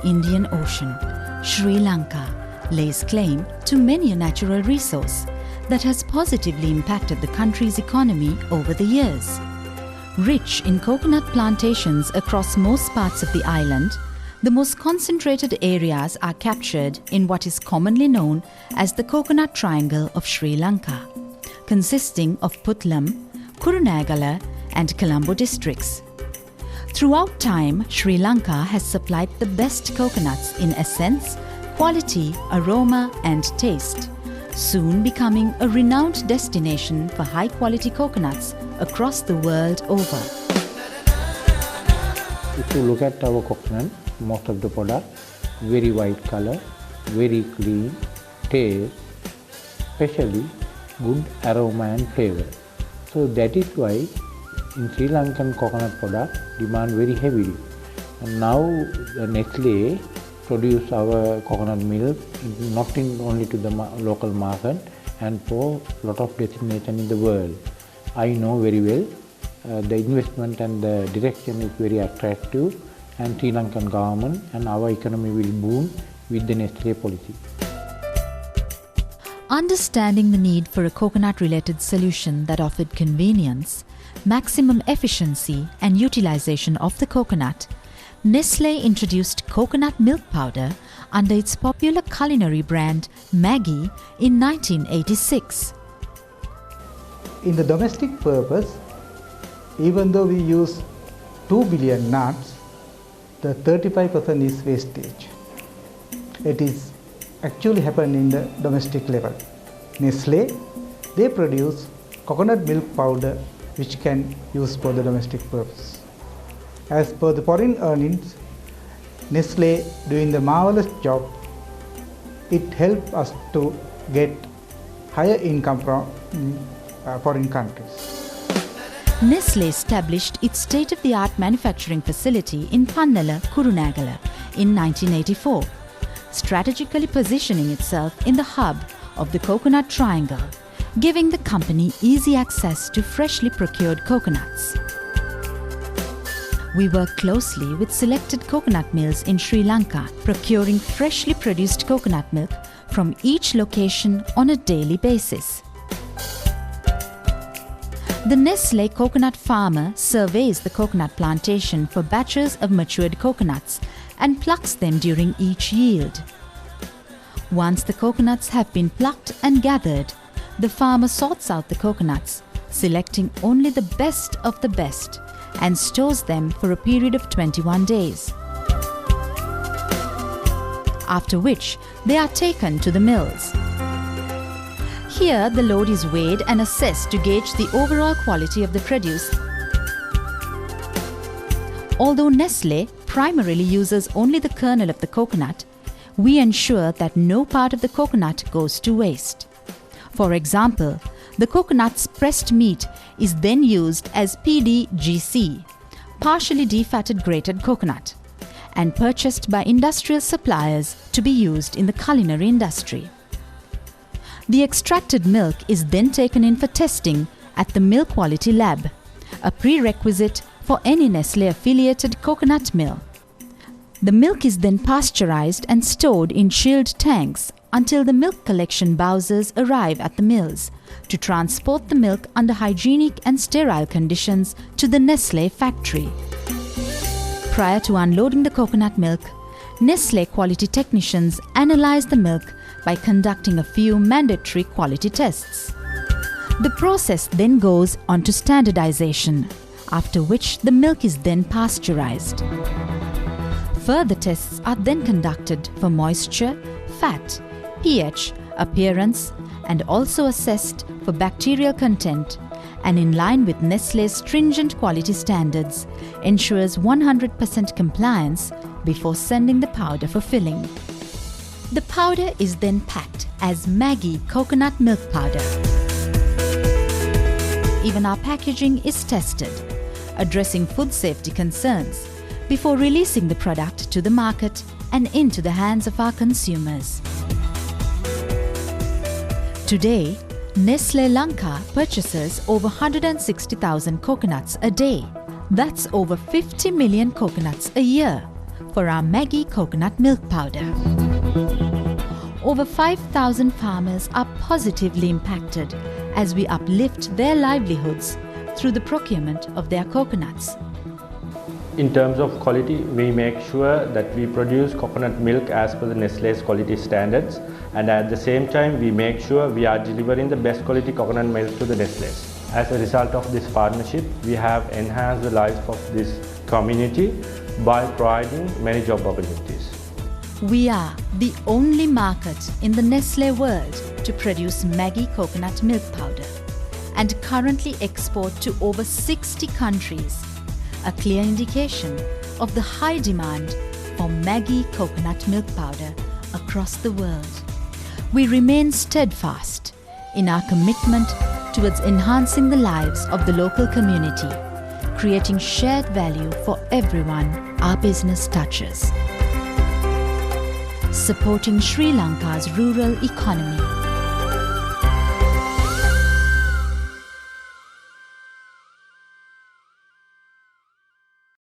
Indian Ocean, Sri Lanka lays claim to many a natural resource that has positively impacted the country's economy over the years. Rich in coconut plantations across most parts of the island, the most concentrated areas are captured in what is commonly known as the Coconut Triangle of Sri Lanka, consisting of Puttalam, Kurunegala and Colombo districts. Throughout time, Sri Lanka has supplied the best coconuts in essence, quality, aroma and taste, soon becoming a renowned destination for high-quality coconuts across the world over. If you look at our coconut, most of the product, very white color, very clean, taste, especially good aroma and flavor. So that is why in Sri Lankan coconut product demand very heavily. And now Nestle produce our coconut milk not only to the local market and for a lot of destination in the world. I know very well the investment and the direction is very attractive, and Sri Lankan government and our economy will boom with the Nestle policy. Understanding the need for a coconut-related solution that offered convenience, maximum efficiency and utilization of the coconut, Nestle introduced coconut milk powder under its popular culinary brand Maggi in 1986. In the domestic purpose, even though we use 2 billion nuts, the 35% is wastage. It is actually happened in the domestic level. Nestle, they produce coconut milk powder which can use for the domestic purpose. As per the foreign earnings, Nestle doing the marvelous job. It helps us to get higher income from foreign countries. Nestle established its state-of-the-art manufacturing facility in Pannala, Kurunegala in 1984, strategically positioning itself in the hub of the Coconut Triangle, giving the company easy access to freshly procured coconuts. We work closely with selected coconut mills in Sri Lanka, procuring freshly produced coconut milk from each location on a daily basis. The Nestle coconut farmer surveys the coconut plantation for batches of matured coconuts and plucks them during each yield. Once the coconuts have been plucked and gathered, the farmer sorts out the coconuts, selecting only the best of the best, and stores them for a period of 21 days. After which, they are taken to the mills. Here, the load is weighed and assessed to gauge the overall quality of the produce. Although Nestle primarily uses only the kernel of the coconut, we ensure that no part of the coconut goes to waste. For example, the coconut's pressed meat is then used as PDGC, partially defatted grated coconut, and purchased by industrial suppliers to be used in the culinary industry. The extracted milk is then taken in for testing at the Milk Quality Lab, a prerequisite for any Nestle-affiliated coconut mill. The milk is then pasteurized and stored in chilled tanks until the milk collection bowsers arrive at the mills to transport the milk under hygienic and sterile conditions to the Nestle factory. Prior to unloading the coconut milk, Nestle quality technicians analyze the milk by conducting a few mandatory quality tests. The process then goes on to standardization, after which the milk is then pasteurized. Further tests are then conducted for moisture, fat, pH, appearance, and also assessed for bacterial content, and in line with Nestle's stringent quality standards, ensures 100% compliance before sending the powder for filling. The powder is then packed as Maggi coconut milk powder. Even our packaging is tested, addressing food safety concerns, before releasing the product to the market and into the hands of our consumers. Today, Nestle Lanka purchases over 160,000 coconuts a day. That's over 50 million coconuts a year, for our Maggi coconut milk powder. Over 5,000 farmers are positively impacted as we uplift their livelihoods through the procurement of their coconuts. In terms of quality, we make sure that we produce coconut milk as per the Nestlé's quality standards, and at the same time we make sure we are delivering the best quality coconut milk to the Nestlé's. As a result of this partnership, we have enhanced the lives of this community by providing many job opportunities. We are the only market in the Nestlé world to produce Maggi coconut milk powder and currently export to over 60 countries, a clear indication of the high demand for Maggi coconut milk powder across the world. We remain steadfast in our commitment towards enhancing the lives of the local community, creating shared value for everyone our business touches, supporting Sri Lanka's rural economy.